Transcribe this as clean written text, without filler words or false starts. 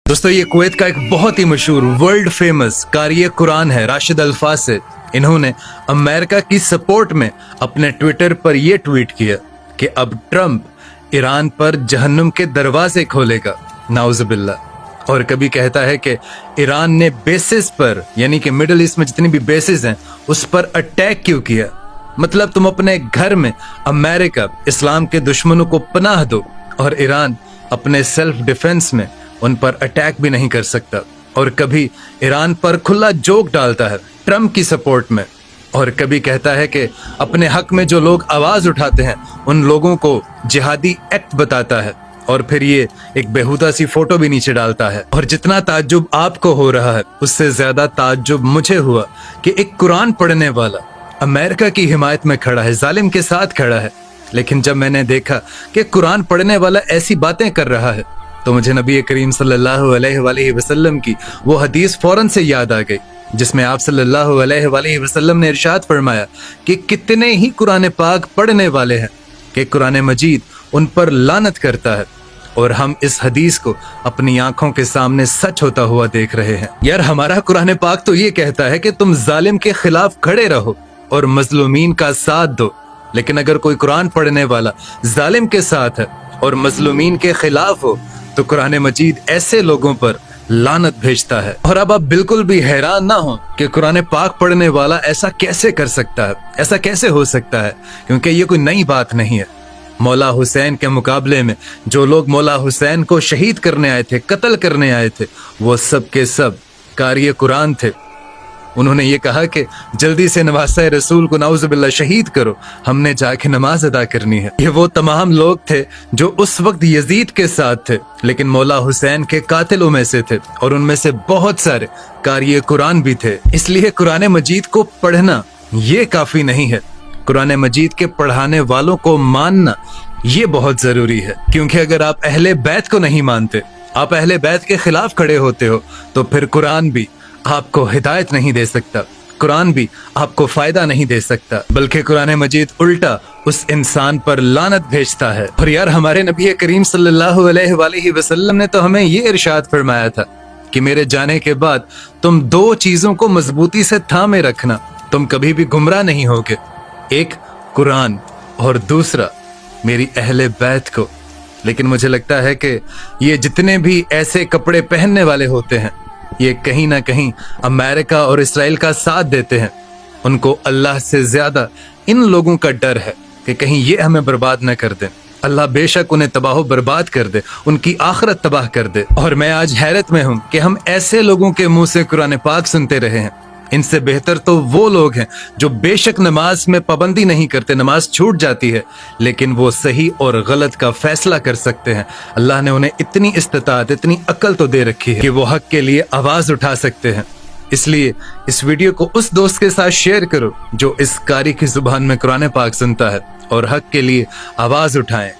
दोस्तों ये कुवैत का एक बहुत ही मशहूर वर्ल्ड फेमस कारी कुरान है राशिद अल्फासिद। इन्होंने अमेरिका की सपोर्ट में अपने ट्विटर पर यह ट्वीट किया कि अब ट्रंप ईरान पर जहन्नुम के दरवाजे खोलेगा, नाउज़ुबिल्लाह। और कभी कहता है कि ईरान ने बेसिस पर, यानी कि मिडिल ईस्ट में जितनी भी बेसिस हैं उस पर अटैक क्यों किया। मतलब तुम अपने घर में अमेरिका इस्लाम के दुश्मनों को पनाह दो और ईरान अपने सेल्फ डिफेंस में उन पर अटैक भी नहीं कर सकता। और कभी ईरान पर खुला जोक डालता है ट्रंप की सपोर्ट में, और कभी कहता है कि अपने हक में जो लोग आवाज उठाते हैं उन लोगों को जिहादी एक्ट बताता है, और फिर ये एक बेहुदा सी फोटो भी नीचे डालता है। और जितना ताज्जुब आपको हो रहा है उससे ज्यादा ताज्जुब मुझे हुआ कि एक कुरान पढ़ने वाला अमेरिका की हिमायत में खड़ा है, जालिम के साथ खड़ा है। लेकिन जब मैंने देखा कि कुरान पढ़ने वाला ऐसी बातें कर रहा है तो मुझे नबी करीम सल्लल्लाहु अलैहि वसल्लम की वो हदीस फौरन से याद आ गई, जिसमें आप सल्लल्लाहु अलैहि वसल्लम ने इरशाद फरमाया कि कितने ही कुरान पाक पढ़ने वाले हैं कि कुरान मजीद उन पर लानत करता है। और हम इस हदीस को अपनी आंखों के सामने सच होता हुआ देख रहे हैं। यार हमारा कुरान पाक तो ये कहता है कि तुम जालिम के खिलाफ खड़े रहो और मजलूमीन का साथ दो, लेकिन अगर कोई कुरान पढ़ने वाला जालिम के साथ है और मजलूमीन के खिलाफ हो तो कुरान मजीद ऐसे लोगों पर लानत भेजता है। और अब आप बिल्कुल भी हैरान ना हो कि कुरान पाक पढ़ने वाला ऐसा कैसे कर सकता है, ऐसा कैसे हो सकता है, क्योंकि ये कोई नई बात नहीं है। मौला हुसैन के मुकाबले में जो लोग मौला हुसैन को शहीद करने आए थे, कत्ल करने आए थे, वो सब के सब कारी कुरान थे। उन्होंने ये कहा कि जल्दी से नवासा रसूल को नाउज़ुबिल्लाह शहीद करो, हमने जाके नमाज अदा करनी है। ये वो तमाम लोग थे जो उस वक्त यजीद के साथ थे, लेकिन मौला हुसैन के कातिलों में से थे, और उनमें से बहुत सारे कारी कुरान भी थे। इसलिए कुरान मजीद को पढ़ना ये काफी नहीं है, कुरान मजीद के पढ़ाने वालों को मानना ये बहुत जरूरी है। क्योंकि अगर आप अहले बैत को नहीं मानते, आप अहले बैत के खिलाफ खड़े होते हो, तो फिर कुरान भी आपको हिदायत नहीं दे सकता, कुरान भी आपको फायदा नहीं दे सकता, बल्कि कुरान मजीद उल्टा उस इंसान पर लानत भेजता है। और यार हमारे नबी करीम सल्लल्लाहु अलैहि वसल्लम ने तो हमें ये इरशाद फरमाया था कि मेरे जाने के बाद तुम दो चीजों को मजबूती से थामे रखना, तुम कभी भी गुमराह नहीं होगे, एक कुरान और दूसरा मेरी अहले बैत को। लेकिन मुझे लगता है कि ये जितने भी ऐसे कपड़े पहनने वाले होते हैं ये कहीं ना कहीं अमेरिका और इसराइल का साथ देते हैं। उनको अल्लाह से ज्यादा इन लोगों का डर है कि कहीं ये हमें बर्बाद न कर दे। अल्लाह बेशक उन्हें तबाह बर्बाद कर दे, उनकी आखिरत तबाह कर दे। और मैं आज हैरत में हूं कि हम ऐसे लोगों के मुंह से कुरान पाक सुनते रहे हैं। इनसे बेहतर तो वो लोग हैं जो बेशक नमाज में पाबंदी नहीं करते, नमाज छूट जाती है, लेकिन वो सही और गलत का फैसला कर सकते हैं। अल्लाह ने उन्हें इतनी इस्तिताअत, इतनी अक्ल तो दे रखी है कि वो हक के लिए आवाज उठा सकते हैं। इसलिए इस वीडियो को उस दोस्त के साथ शेयर करो जो इस कारी की जुबान में कुरान पाक सुनता है और हक के लिए आवाज उठाएं।